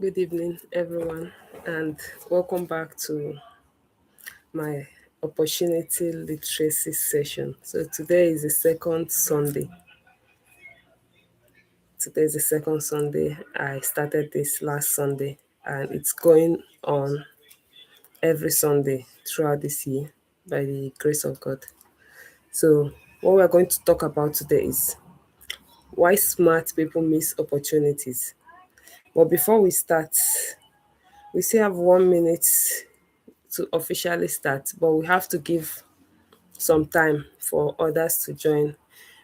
Good evening, everyone, and welcome back to my opportunity literacy session. So, today is the second Sunday. Today is the second Sunday. I started this last Sunday, and it's going on every Sunday throughout this year by the grace of God. So, what we're going to talk about today is why smart people miss opportunities. But before we start, we still have 1 minute to officially start, but we have to give some time for others to join.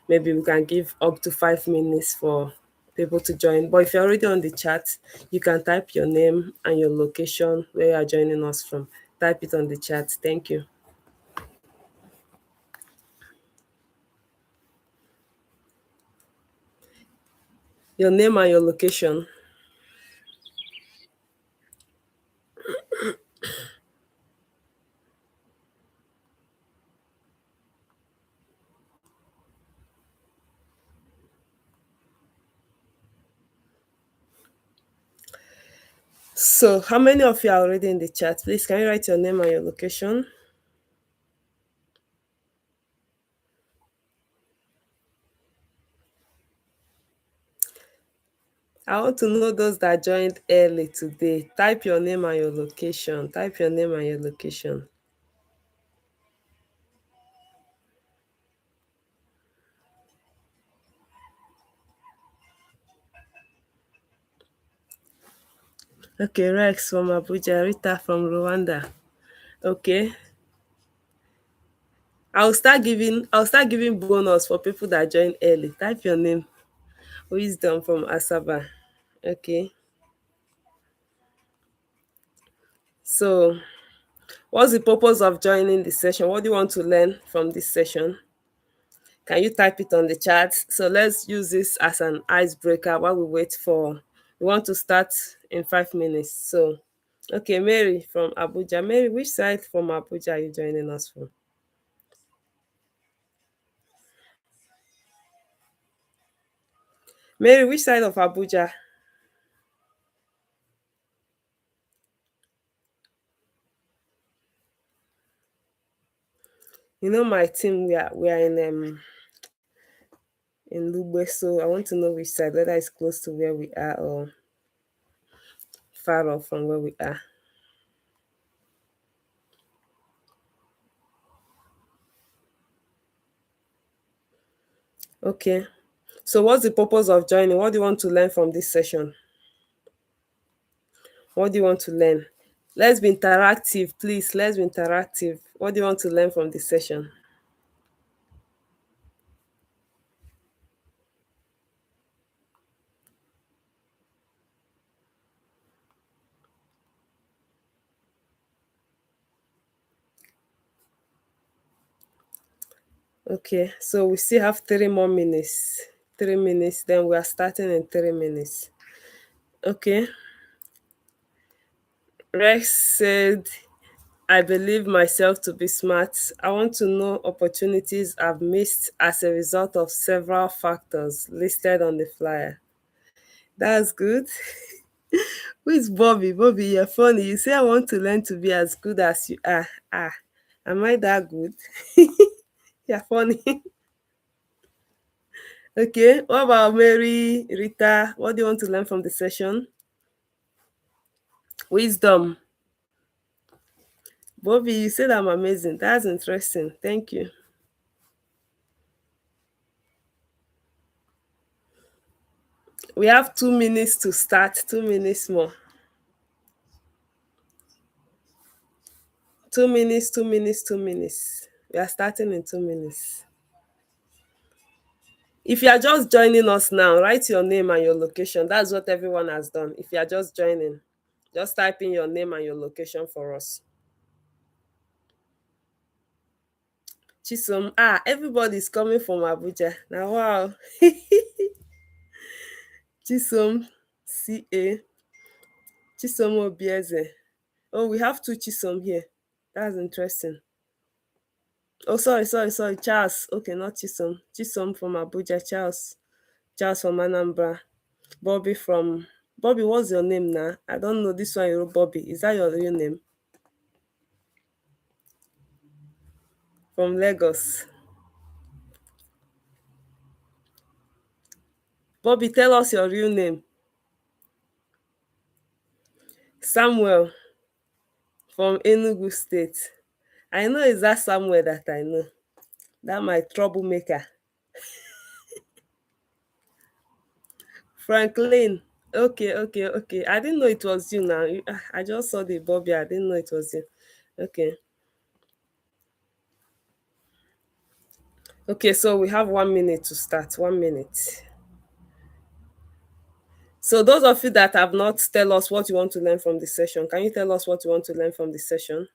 Maybe we can give up to 5 minutes for people to join. But if you're already on the chat, you can type your name and your location where you are joining us from. Type it on the chat. Thank you. Your name and your location. So, how many of you are already in the chat? Please, can you write your name and your location? I want to know those that joined early today. Type your name and your location. Type your name and your location. Okay, Rex from Abuja, Rita from Rwanda. Okay. I'll start giving bonus for people that join early. Type your name. Wisdom from Asaba. Okay. So, what's the purpose of joining the session? What do you want to learn from this session? Can you type it on the chat? So let's use this as an icebreaker while we wait for. We want to start in 5 minutes. So, okay, Mary from Abuja. Mary, which side from Abuja are you joining us from? Mary, which side of Abuja? You know my team. We are in Lugbe, so I want to know which side, whether it's close to where we are or far off from where we are. Okay. So what's the purpose of joining? What do you want to learn from this session? What do you want to learn? Let's be interactive, please. Let's be interactive. What do you want to learn from this session? Okay, so we still have 3 more minutes. 3 minutes, then we are starting in 3 minutes. Okay. Rex said, I believe myself to be smart. I want to know opportunities I've missed as a result of several factors listed on the flyer. That's good. Who is Bobby? Bobby, you're funny. You say I want to learn to be as good as you are. Ah, am I that good? You're funny. Okay, what about Mary, Rita? What do you want to learn from the session? Wisdom. Bobby, you said I'm amazing. That's interesting. Thank you. We have 2 minutes to start. 2 minutes more. 2 minutes, 2 minutes, 2 minutes. We are starting in 2 minutes. If you are just joining us now, write your name and your location. That's what everyone has done. If you are just joining, just type in your name and your location for us. Chisom, everybody's coming from Abuja. Now, wow. Chisom, CA, Chisom Obieze. Oh, we have two Chisom here. That's interesting. Oh, sorry. Charles. Okay, not Chisom. Chisom from Abuja. Charles from Anambra. Bobby from Bobby, what's your name now? I don't know this one. You wrote Bobby. Is that your real name? From Lagos. Bobby, tell us your real name. Samuel from Enugu State. I know it's that Samuel that I know. That my troublemaker. Franklin. Okay, okay, okay. I didn't know it was you now. I just saw the Bobby. I didn't know it was you. Okay. Okay, so we have 1 minute to start. 1 minute. So those of you that have not tell us what you want to learn from the session, can you tell us what you want to learn from the session?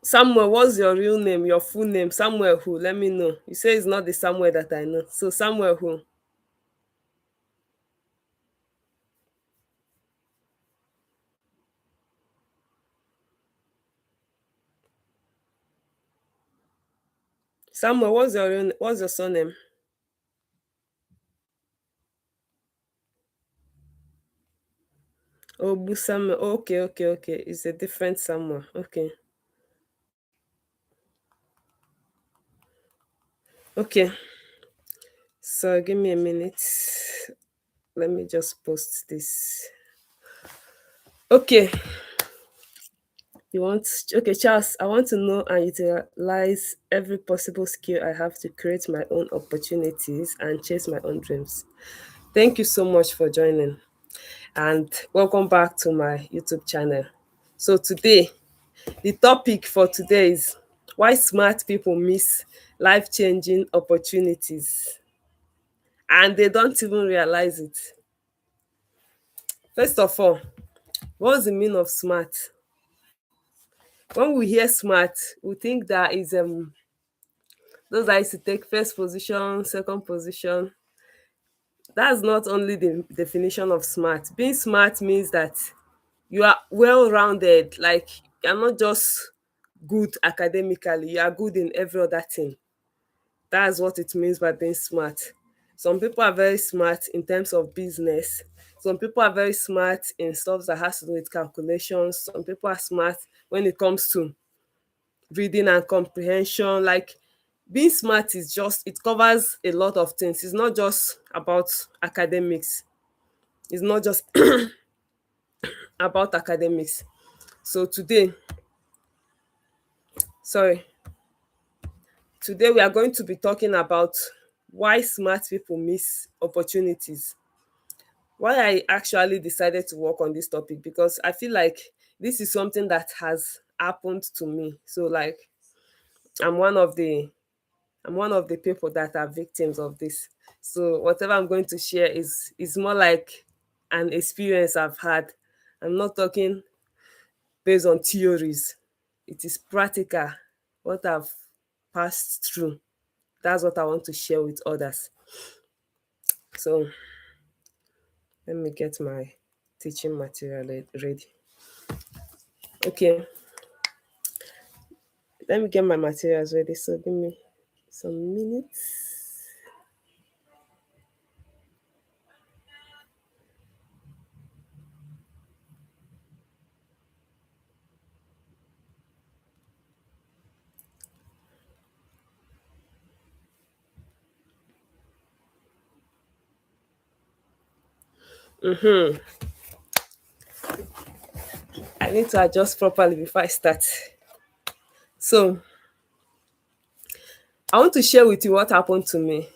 Samuel, what's your real name? Your full name? Samuel who? Let me know. You say it's not the Samuel that I know. So Samuel who? Samuel, what's your surname? Oh, Samuel. Okay, okay, okay. It's a different Samuel. Okay. Okay. So give me a minute. Let me just post this. Okay. You want okay, Charles, I want to know and utilize every possible skill I have to create my own opportunities and chase my own dreams. Thank you so much for joining and welcome back to my YouTube channel. So today, the topic for today is why smart people miss life-changing opportunities and they don't even realize it. First of all, what's the meaning of smart? When we hear smart, we think that is those that used to take first position, second position. That's not only the definition of smart. Being smart means that you are well-rounded, like you're not just good academically, you are good in every other thing. That's what it means by being smart. Some people are very smart in terms of business. Some people are very smart in stuff that has to do with calculations. Some people are smart when it comes to reading and comprehension. Like being smart is just, it covers a lot of things. It's not just about academics. It's not just about academics. So sorry, today we are going to be talking about why smart people miss opportunities. Why I actually decided to work on this topic, because I feel like this is something that has happened to me. So like I'm one of the I'm one of the people that are victims of this. So whatever I'm going to share is more like an experience I've had. I'm not talking based on theories. It is practical. What I've passed through. That's what I want to share with others. So let me get my teaching material ready. Okay, let me get my materials ready. So give me some minutes. I need to adjust properly before I start. So I want to share with you what happened to me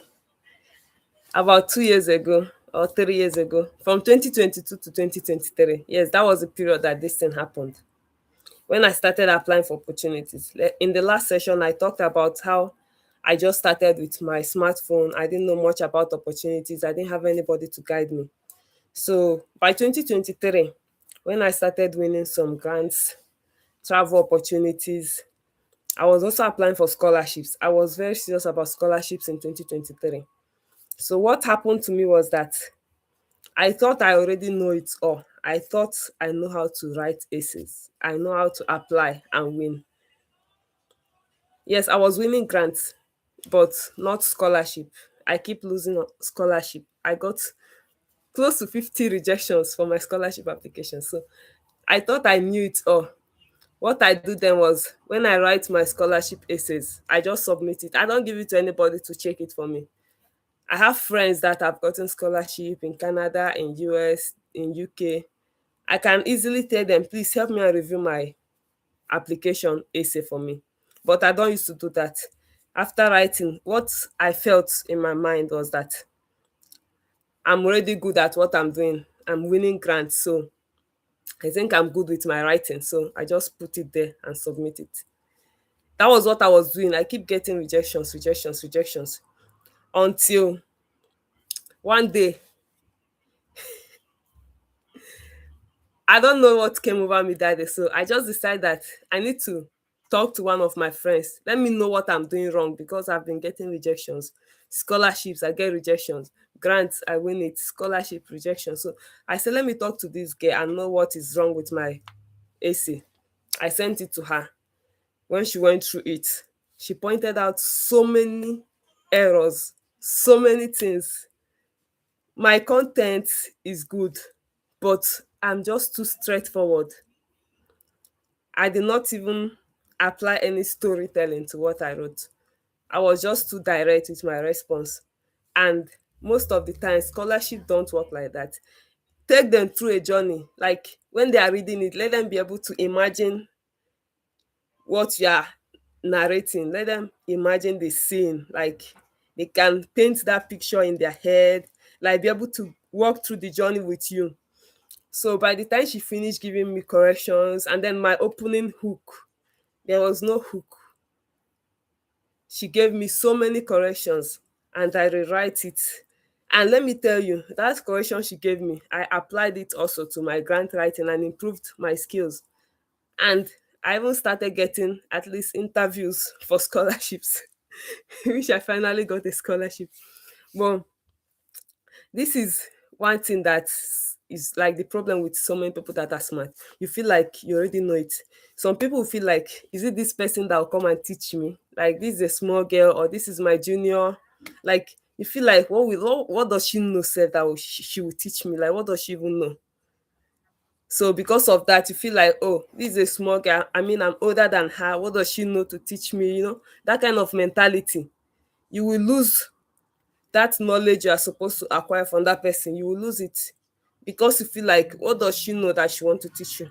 about 2 years ago or 3 years ago, from 2022 to 2023. Yes, that was the period that this thing happened. When I started applying for opportunities. In the last session, I talked about how I just started with my smartphone. I didn't know much about opportunities. I didn't have anybody to guide me. So by 2023, when I started winning some grants, travel opportunities, I was also applying for scholarships. I was very serious about scholarships in 2023. So what happened to me was that I thought I already know it all. I thought I know how to write essays. I know how to apply and win. Yes, I was winning grants, but not scholarship. I keep losing scholarship. I got close to 50 rejections for my scholarship application. So I thought I knew it all. What I do then was when I write my scholarship essays, I just submit it. I don't give it to anybody to check it for me. I have friends that have gotten scholarship in Canada, in US, in UK. I can easily tell them, please help me and review my application essay for me. But I don't used to do that. After writing, what I felt in my mind was that I'm already good at what I'm doing. I'm winning grants, so I think I'm good with my writing. So I just put it there and submit it. That was what I was doing. I keep getting rejections, rejections, rejections until one day, I don't know what came over me that day. So I just decided that I need to talk to one of my friends. Let me know what I'm doing wrong because I've been getting rejections. Scholarships, I get rejections. Grants, I win it. Scholarship, rejection. So I said, let me talk to this girl and know what is wrong with my AC. I sent it to her. When she went through it, she pointed out so many errors, so many things. My content is good, but I'm just too straightforward. I did not even apply any storytelling to what I wrote. I was just too direct with my response. And most of the time, scholarship don't work like that. Take them through a journey. Like when they are reading it, let them be able to imagine what you are narrating. Let them imagine the scene. Like they can paint that picture in their head, like be able to walk through the journey with you. So by the time she finished giving me corrections and then my opening hook, there was no hook. She gave me so many corrections and I rewrite it. And let me tell you, that correction she gave me, I applied it also to my grant writing and improved my skills. And I even started getting at least interviews for scholarships, which I finally got a scholarship. But this is one thing that is like the problem with so many people that are smart. You feel like you already know it. Some people feel like, is it this person that will come and teach me? Like this is a small girl or this is my junior. Like you feel like what does she know, said that she will teach me? Like what does she even know? So because of that, you feel like, oh, this is a small girl. I mean, I'm older than her. What does she know to teach me? That kind of mentality. You will lose that knowledge you are supposed to acquire from that person. You will lose it because you feel like, what does she know that she want to teach you?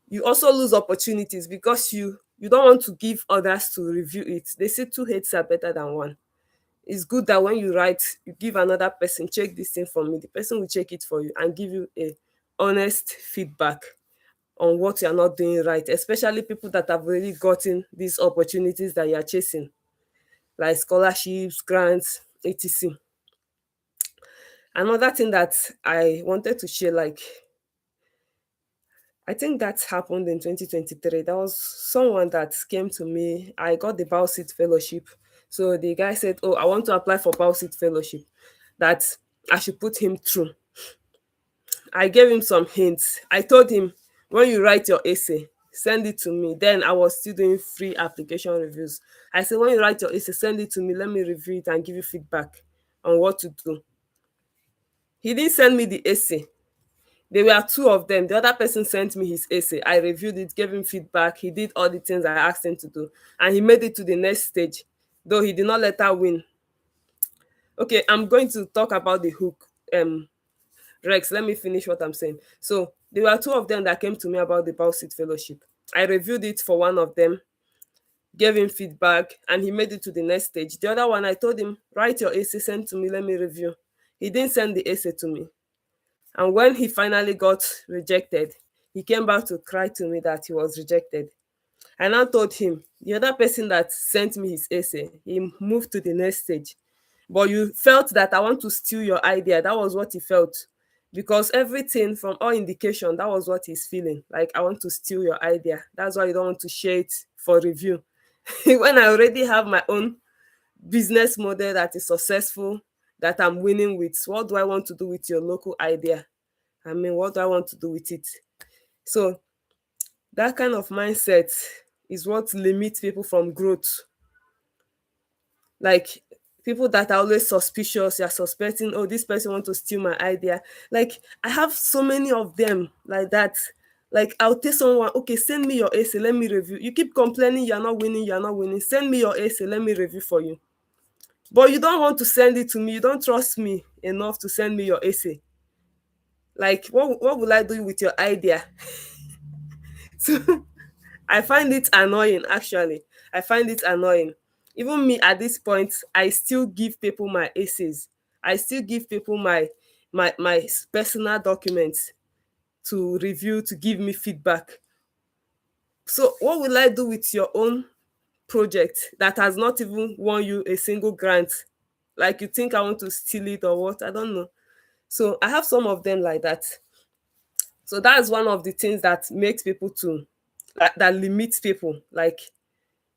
You also lose opportunities because you don't want to give others to review it. They say two heads are better than one. It's good that when you write, you give another person, check this thing for me. The person will check it for you and give you a honest feedback on what you are not doing right, especially people that have already gotten these opportunities that you are chasing, like scholarships, grants, etc. Another thing that I wanted to share, like I think that happened in 2023. There was someone that came to me. I got the Bausit fellowship. So the guy said, oh, I want to apply for Bausit fellowship, that I should put him through. I gave him some hints. I told him, when you write your essay, send it to me. Then I was still doing free application reviews. I said, when you write your essay, send it to me. Let me review it and give you feedback on what to do. He didn't send me the essay. There were two of them. The other person sent me his essay. I reviewed it, gave him feedback. He did all the things I asked him to do. And he made it to the next stage, though he did not let her win. Okay, I'm going to talk about the hook. Rex, let me finish what I'm saying. So there were two of them that came to me about the Bausit fellowship. I reviewed it for one of them, gave him feedback, and he made it to the next stage. The other one, I told him, write your essay, send to me, let me review. He didn't send the essay to me. And when he finally got rejected, he came back to cry to me that he was rejected. I now told him, the other person that sent me his essay, he moved to the next stage. But you felt that I want to steal your idea. That was what he felt. Because everything from all indication, that was what he's feeling. Like, I want to steal your idea. That's why you don't want to share it for review. When I already have my own business model that is successful, that I'm winning with, what do I want to do with your local idea? I mean, what do I want to do with it? So that kind of mindset is what limits people from growth. Like people that are always suspicious, you're suspecting, oh, this person want to steal my idea. Like I have so many of them like that. Like I'll tell someone, okay, send me your essay, let me review. You keep complaining you're not winning, you're not winning. Send me your essay, let me review for you. But you don't want to send it to me. You don't trust me enough to send me your essay. Like what will I do with your idea? So I find it annoying, actually. I find it annoying. Even me at this point, I still give people my essays. I still give people my personal documents to review, to give me feedback. So what will I do with your own project that has not even won you a single grant? Like you think I want to steal it or what? I don't know. So I have some of them like that. So that's one of the things that makes people to that limits people. Like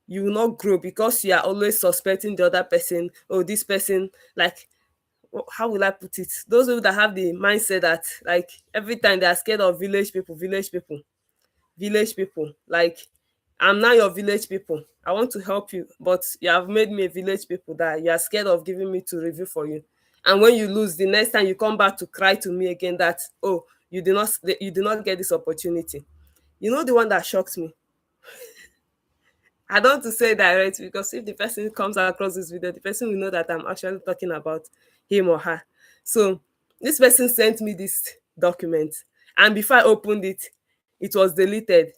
you will not grow because you are always suspecting the other person. Oh, this person, like, how will I put it? Those people that have the mindset that, like, every time they are scared of village people, village people, village people. Like, I'm now your village people. I want to help you, but you have made me a village people that you are scared of giving me to review for you. And when you lose, the next time you come back to cry to me again that, oh, you did not get this opportunity. You know the one that shocked me. I don't want to say direct because if the person comes across this video, the person will know that I'm actually talking about him or her. So this person sent me this document, and before I opened it, it was deleted.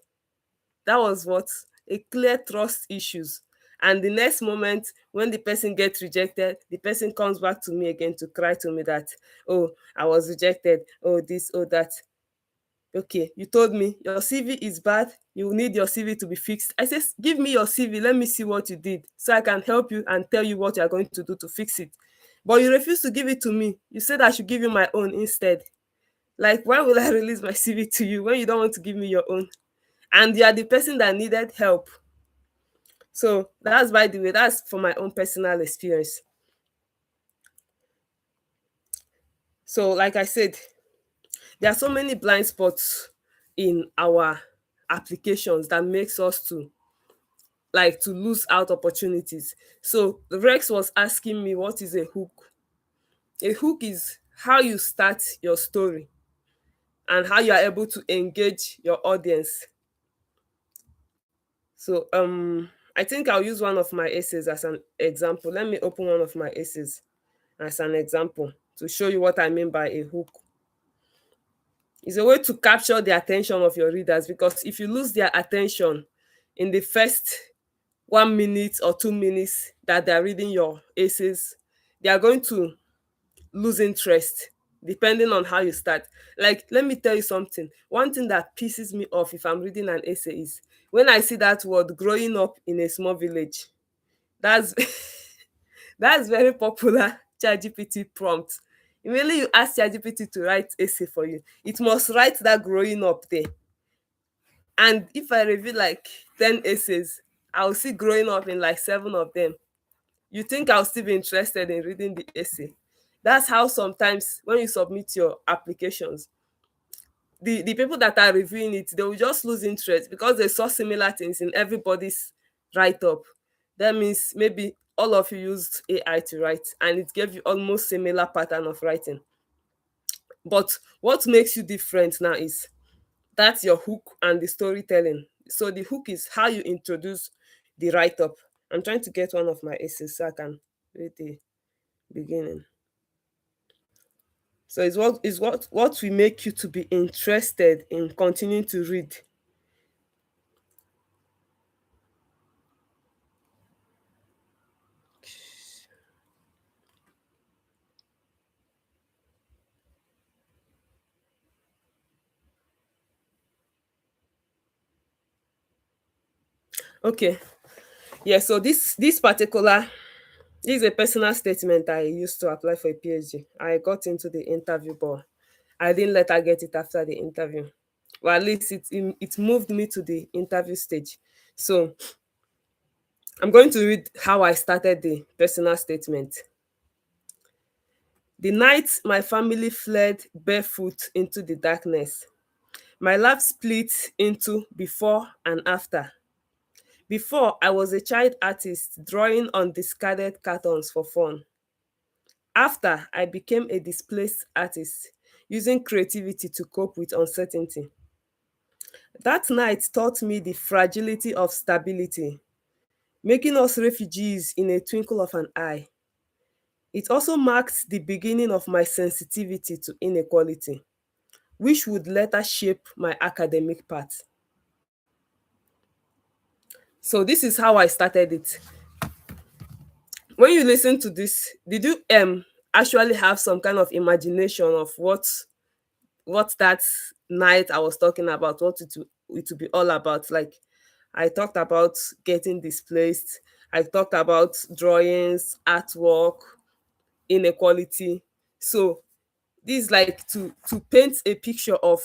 That was what? A clear trust issues. And the next moment, when the person gets rejected, the person comes back to me again to cry to me that, oh, I was rejected, oh, this, oh, that. Okay, you told me your CV is bad, you need your CV to be fixed. I said, give me your CV, let me see what you did so I can help you and tell you what you are going to do to fix it. But you refuse to give it to me. You said I should give you my own instead. Like, why will I release my CV to you when you don't want to give me your own? And you are the person that needed help. So that's, by the way, that's for my own personal experience. So, like I said, there are so many blind spots in our applications that makes us to, like, to lose out opportunities. So Rex was asking me, what is a hook? A hook is how you start your story and how you are able to engage your audience. So I think I'll use one of my essays as an example. Let me open one of my essays as an example to show you what I mean by a hook. It's a way to capture the attention of your readers, because if you lose their attention in the first 1 minute or 2 minutes that they're reading your essays, they are going to lose interest depending on how you start. Like, let me tell you something. One thing that pisses me off if I'm reading an essay is when I see that word growing up in a small village. That's that's very popular ChatGPT prompt. Immediately you ask ChatGPT to write essay for you, it must write that growing up there. And if I review like 10 essays, I'll see growing up in like 7 of them. You think I'll still be interested in reading the essay? That's how sometimes when you submit your applications, the people that are reviewing it, they will just lose interest because they saw similar things in everybody's write-up. That means maybe all of you used AI to write and it gave you almost similar pattern of writing. But what makes you different now is that's your hook and the storytelling. So the hook is how you introduce the write-up. I'm trying to get one of my essays so I can read the beginning. So it's what will make you to be interested in continuing to read. Okay. Yeah, so this is a personal statement I used to apply for a PhD. I got into the interview, but I didn't let her get it after the interview. Well, at least it moved me to the interview stage. So I'm going to read how I started the personal statement. The night my family fled barefoot into the darkness, my life split into before and after. Before, I was a child artist drawing on discarded cartons for fun. After, I became a displaced artist using creativity to cope with uncertainty. That night taught me the fragility of stability, making us refugees in a twinkle of an eye. It also marked the beginning of my sensitivity to inequality, which would later shape my academic path. So this is how I started it. When you listen to this, did you actually have some kind of imagination of what that night I was talking about, what it would be all about? Like, I talked about getting displaced, I talked about drawings, artwork, inequality. So this is like to paint a picture of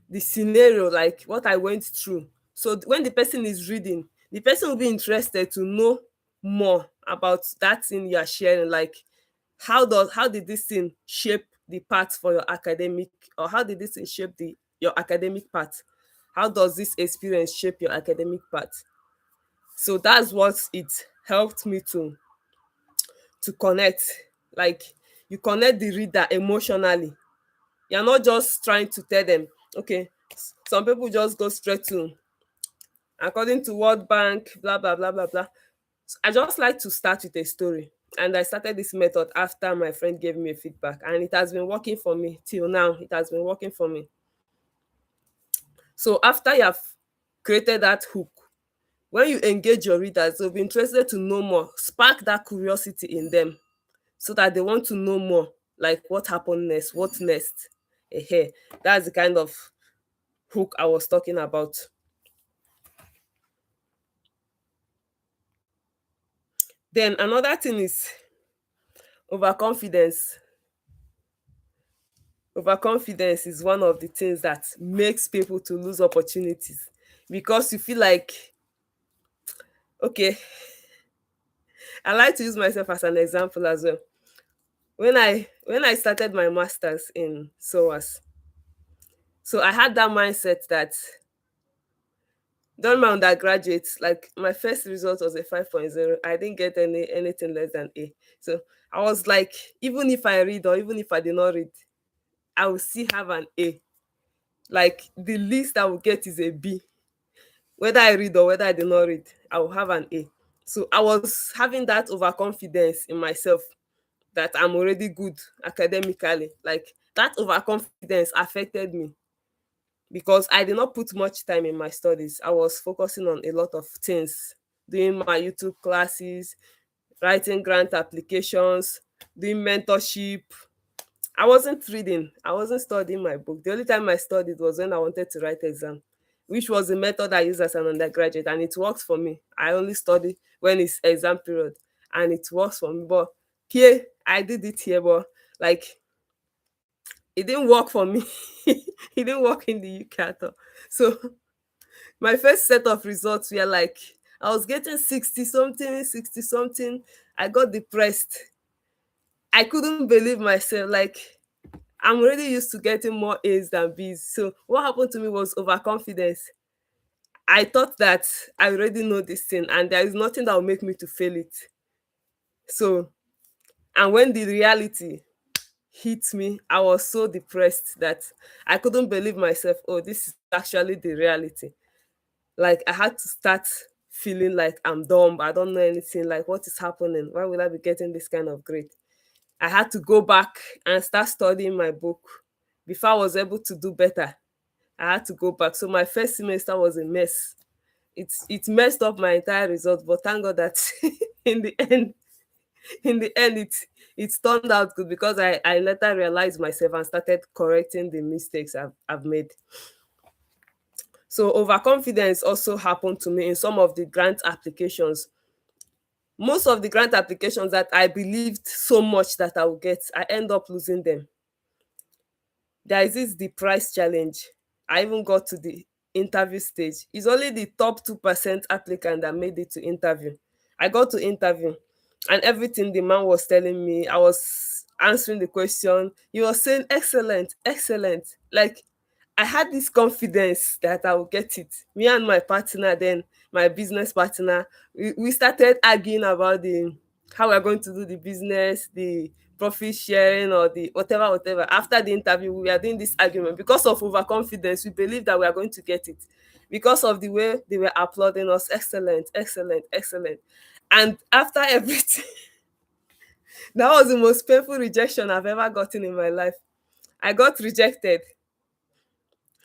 the scenario, like what I went through. So when the person is reading, the person will be interested to know more about that thing you are sharing. Like, how did this thing shape the path for your academic, or how did this thing shape the your academic path? How does this experience shape your academic path? So that's what it helped me to connect. Like, you connect the reader emotionally. You're not just trying to tell them, okay, some people just go straight to according to World Bank, blah blah blah blah blah. I just like to start with a story. And I started this method after my friend gave me a feedback, and it has been working for me till now. It has been working for me. So after you have created that hook, when you engage your readers, they'll be interested to know more. Spark that curiosity in them so that they want to know more. Like, what happened next? What next? That's the kind of hook I was talking about. Then another thing is overconfidence. Overconfidence is one of the things that makes people to lose opportunities, because you feel like, okay, I like to use myself as an example as well. When I started my masters in SOAS, so I had that mindset that during my undergraduate, like, my first result was a 5.0. I didn't get anything less than A. So I was like, even if I read or even if I did not read, I will still have an A. Like, the least I will get is a B. Whether I read or whether I did not read, I will have an A. So I was having that overconfidence in myself that I'm already good academically. Like, that overconfidence affected me because I did not put much time in my studies. I was focusing on a lot of things, doing my YouTube classes, writing grant applications, doing mentorship. I wasn't reading, I wasn't studying my book. The only time I studied was when I wanted to write exam, which was the method I used as an undergraduate, and it works for me. I only study when it's exam period, and it works for me. But here, I did it here, but like, it didn't work for me. It didn't work in the UK at all. So my first set of results were like, I was getting 60 something, 60 something. I got depressed. I couldn't believe myself. Like, I'm already used to getting more A's than B's. So what happened to me was overconfidence. I thought that I already know this thing and there is nothing that will make me to fail it. So, and when the reality hit me, I was so depressed that I couldn't believe myself. Oh, this is actually the reality. Like, I had to start feeling like I'm dumb. I don't know anything. Like, what is happening? Why will I be getting this kind of grade? I had to go back and start studying my book before I was able to do better. I had to go back. So my first semester was a mess. It messed up my entire result, but thank God that in the end, it turned out good because I later realized myself and started correcting the mistakes I've made. So overconfidence also happened to me in some of the grant applications. Most of the grant applications that I believed so much that I would get, I end up losing them. There is this the price challenge. I even got to the interview stage. It's only the top 2% applicant that made it to interview. I got to interview, and everything the man was telling me, I was answering the question. He was saying excellent, excellent. Like, I had this confidence that I would get it. Me and my partner then, my business partner, we started arguing about the how we're going to do the business, the profit sharing or the whatever, whatever. After the interview, we were doing this argument because of overconfidence. We believed that we are going to get it because of the way they were applauding us. Excellent, excellent, excellent. And after everything, that was the most painful rejection I've ever gotten in my life. I got rejected.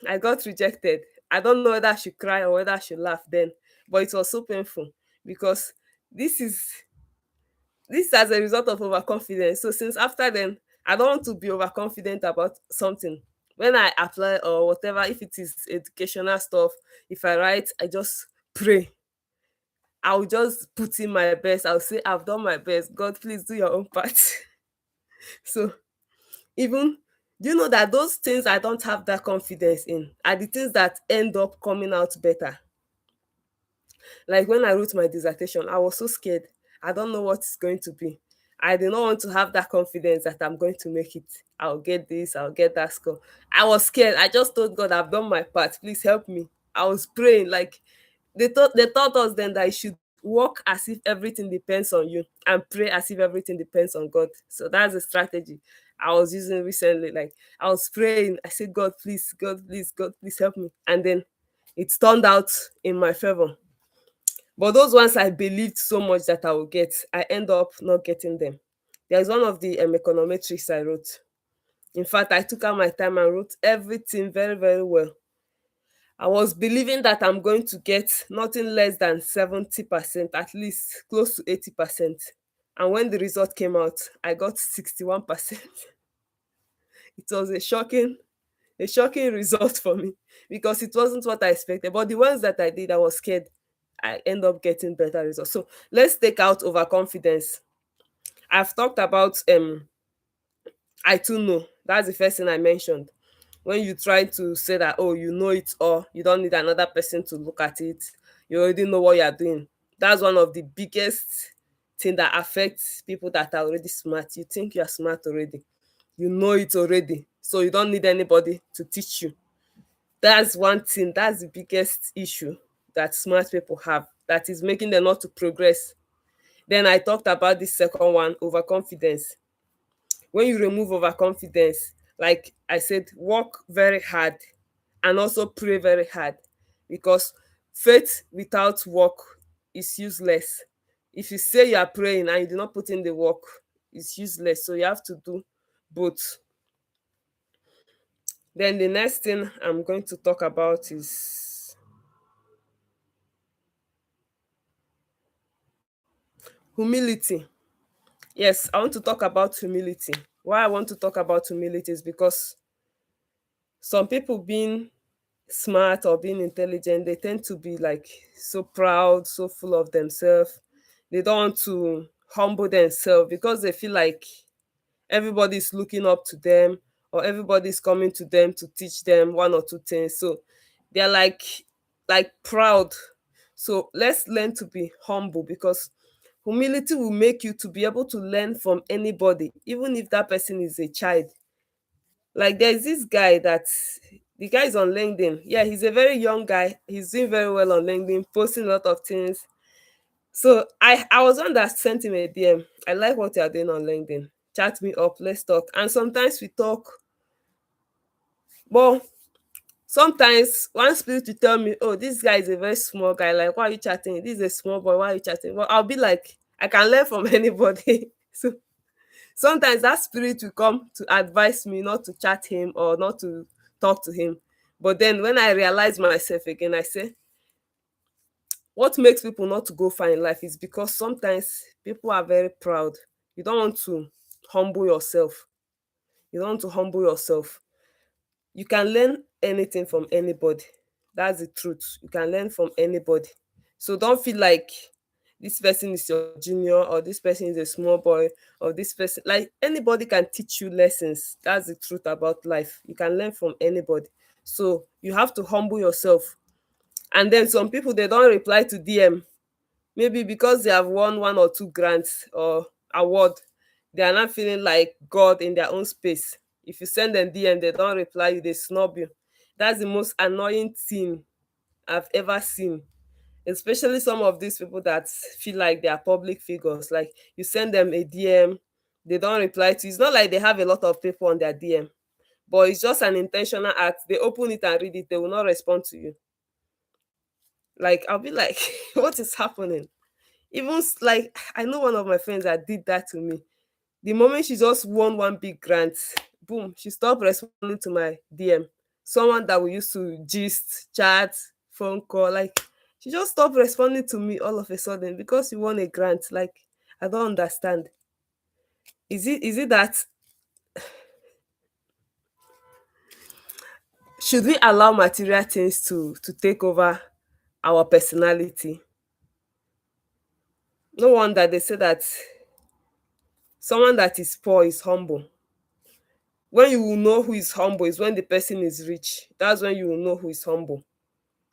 I got rejected. I don't know whether I should cry or whether I should laugh then, but it was so painful because this is this as a result of overconfidence. So since after then, I don't want to be overconfident about something. When I apply or whatever, if it is educational stuff, if I write, I just pray. I'll just put in my best. I'll say, I've done my best. God, please do your own part. So even do you know that those things I don't have that confidence in are the things that end up coming out better? Like when I wrote my dissertation, I was so scared. I don't know what it's going to be. I did not want to have that confidence that I'm going to make it. I'll get this, I'll get that score. I was scared. I just told God, I've done my part. Please help me. I was praying. Like they taught us then that you should walk as if everything depends on you and pray as if everything depends on God. So that's a strategy I was using recently. Like I was praying. I said, God, please, God, please, God, please help me. And then it turned out in my favor. But those ones I believed so much that I would get, I end up not getting them. There's one of the econometrics I wrote. In fact, I took out my time and wrote everything very, very well. I was believing that I'm going to get nothing less than 70%, at least close to 80%. And when the result came out, I got 61%. It was a shocking result for me because it wasn't what I expected. But the ones that I did, I was scared. I end up getting better results. So let's take out overconfidence. I've talked about I too know. That's the first thing I mentioned. When you try to say that, oh, you know it all, you don't need another person to look at it, you already know what you're doing. That's one of the biggest thing that affects people that are already smart. You think you're smart already, you know it already, so you don't need anybody to teach you. That's one thing, that's the biggest issue that smart people have that is making them not to progress. Then I talked about the second one, overconfidence. When you remove overconfidence, like I said, work very hard and also pray very hard, because faith without work is useless. If you say you are praying and you do not put in the work, it's useless. So you have to do both. Then the next thing I'm going to talk about is humility. Yes, I want to talk about humility. Why I want to talk about humility is because some people being smart or being intelligent, they tend to be like so proud, so full of themselves. They don't want to humble themselves because they feel like everybody's looking up to them or everybody's coming to them to teach them one or two things. So they're like proud. So let's learn to be humble, because humility will make you to be able to learn from anybody, even if that person is a child. Like there's this guy that the guy is on LinkedIn. Yeah, he's a very young guy. He's doing very well on LinkedIn, posting a lot of things. So I was one that sent him a DM. I like what you're doing on LinkedIn. Chat me up, let's talk. And sometimes we talk, but sometimes one spirit will tell me, oh, this guy is a very small guy. Like, why are you chatting? This is a small boy. Why are you chatting? Well, I'll be like, I can learn from anybody. So sometimes that spirit will come to advise me not to chat him or not to talk to him. But then when I realize myself again, I say, what makes people not to go far in life is because sometimes people are very proud. You don't want to humble yourself. You don't want to humble yourself. You can learn anything from anybody. That's the truth. You can learn from anybody. So don't feel like this person is your junior or this person is a small boy or this person, like anybody can teach you lessons. That's the truth about life. You can learn from anybody. So you have to humble yourself. And then some people, they don't reply to DM, maybe because they have won one or two grants or award. They are not feeling like God in their own space. If you send them DM, they don't reply you, they snub you. That's the most annoying thing I've ever seen, especially some of these people that feel like they are public figures. Like, you send them a DM, they don't reply to you. It's not like they have a lot of people on their DM, but it's just an intentional act. They open it and read it, they will not respond to you. Like, I'll be like, what is happening? Even like, I know one of my friends that did that to me. The moment she just won one big grant, boom, she stopped responding to my DM. Someone that we used to gist, chat, phone call, like, she just stopped responding to me all of a sudden because you won a grant. Like, I don't understand. Is it that, should we allow material things to take over our personality? No wonder they say that someone that is poor is humble. When you will know who is humble is when the person is rich. That's when you will know who is humble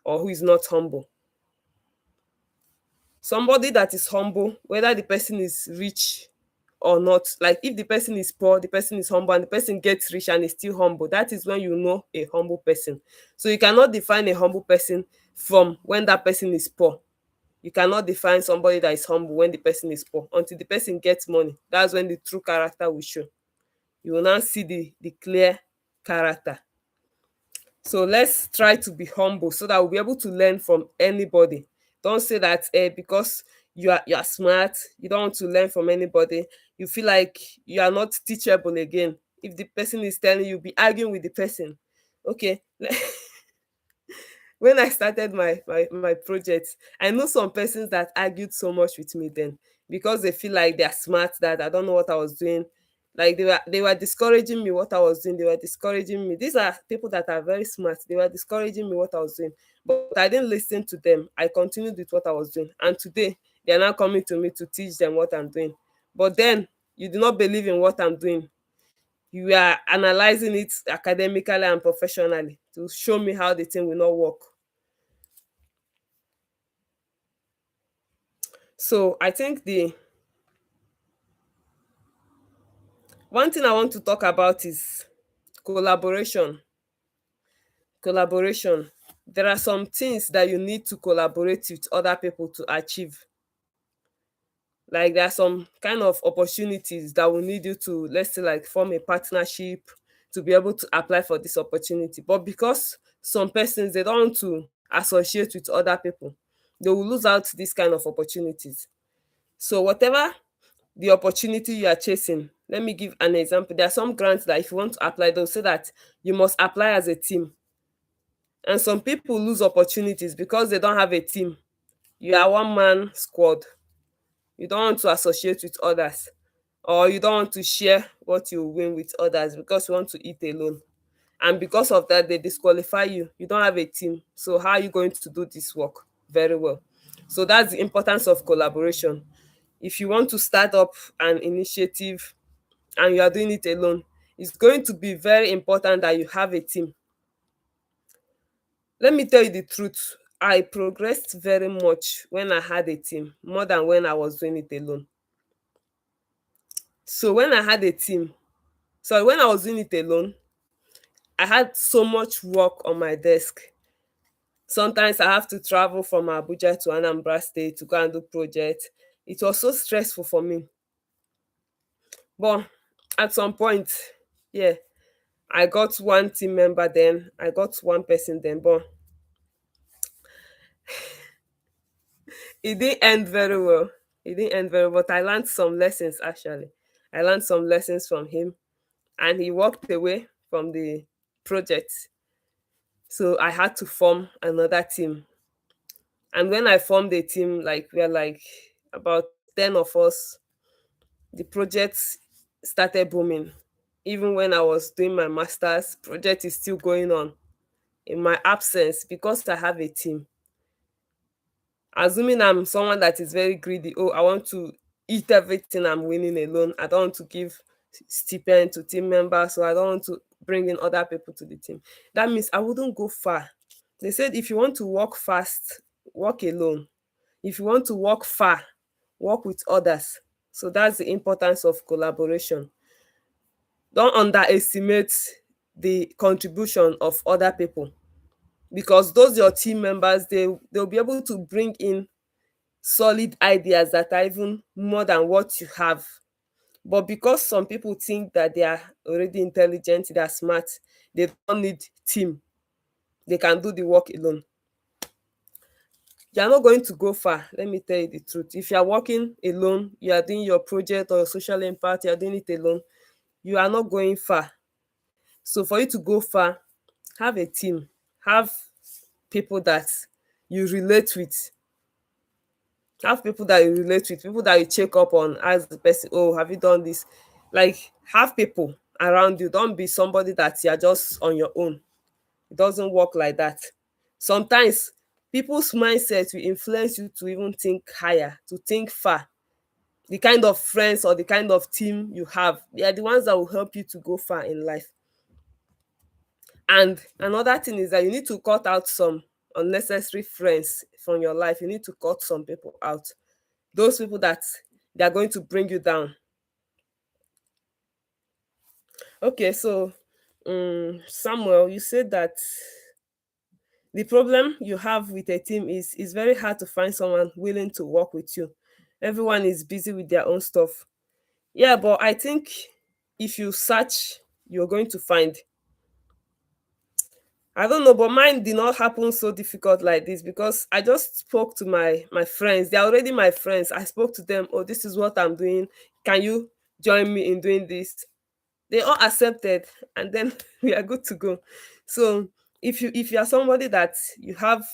or who is not humble. Somebody that is humble, whether the person is rich or not, like if the person is poor, the person is humble, and the person gets rich and is still humble, that is when you know a humble person. So you cannot define a humble person from when that person is poor. You cannot define somebody that is humble when the person is poor. Until the person gets money, that's when the true character will show. You will now see the clear character. So let's try to be humble so that we'll be able to learn from anybody. Don't say that because you are smart, you don't want to learn from anybody. You feel like you are not teachable again. If the person is telling you, be arguing with the person. Okay. When I started my project, I know some persons that argued so much with me then because they feel like they are smart, that I don't know what I was doing. Like, they were discouraging me what I was doing. They were discouraging me. These are people that are very smart. They were discouraging me what I was doing. But I didn't listen to them. I continued with what I was doing. And today they are now coming to me to teach them what I'm doing. But then you do not believe in what I'm doing. You are analyzing it academically and professionally to show me how the thing will not work. So I think the one thing I want to talk about is collaboration. Collaboration. There are some things that you need to collaborate with other people to achieve. Like, there are some kind of opportunities that will need you to, let's say, like, form a partnership to be able to apply for this opportunity. But because some persons, they don't want to associate with other people, they will lose out these kind of opportunities. So whatever the opportunity you are chasing, let me give an example. There are some grants that if you want to apply, they'll say that you must apply as a team. And some people lose opportunities because they don't have a team. You are one man squad. You don't want to associate with others, or you don't want to share what you win with others because you want to eat alone. And because of that, they disqualify you. You don't have a team. So how are you going to do this work very well? So that's the importance of collaboration. If you want to start up an initiative and you are doing it alone, it's going to be very important that you have a team. Let me tell you the truth. I progressed very much when I had a team, more than when I was doing it alone. So when I had a team, sorry, when I was doing it alone, I had so much work on my desk. Sometimes I have to travel from Abuja to Anambra State to go and do projects. It was so stressful for me. But at some point, yeah, I got one team member then, I got one person then, but it didn't end very well. It didn't end very well, but I learned some lessons actually. I learned some lessons from him, and he walked away from the project. So I had to form another team. And when I formed a team, like, we are like about 10 of us, the project started booming. Even when I was doing my master's, project is still going on in my absence because I have a team. Assuming I'm someone that is very greedy, oh, I want to eat everything I'm winning alone. I don't want to give stipend to team members, so I don't want to bring in other people to the team. That means I wouldn't go far. They said if you want to work fast, work alone. If you want to work far, work with others. So that's the importance of collaboration. Don't underestimate the contribution of other people. because those your team members, they'll be able to bring in solid ideas that are even more than what you have. But because some people think that they are already intelligent, they are smart, they don't need team, they can do the work alone, you are not going to go far. Let me tell you the truth. If you are working alone, you are doing your project or your social impact, you are doing it alone, you are not going far. So for you to go far, have a team, have people that you relate with, have people that you relate with, people that you check up on, ask the person, oh, have you done this? Like, have people around you. Don't be somebody that you're just on your own. It doesn't work like that. Sometimes people's mindset will influence you to even think higher, to think far. The kind of friends or the kind of team you have, they are the ones that will help you to go far in life. And another thing is that you need to cut out some unnecessary friends from your life. You need to cut some people out. Those people that they are going to bring you down. Okay, so Samuel, you said that the problem you have with a team is it's very hard to find someone willing to work with you. Everyone is busy with their own stuff. Yeah, but I think if you search, you're going to find. I don't know, but mine did not happen so difficult like this because I just spoke to my friends. They're already my friends. I spoke to them. Oh, this is what I'm doing. Can you join me in doing this? They all accepted, and then we are good to go. So if you are somebody that you have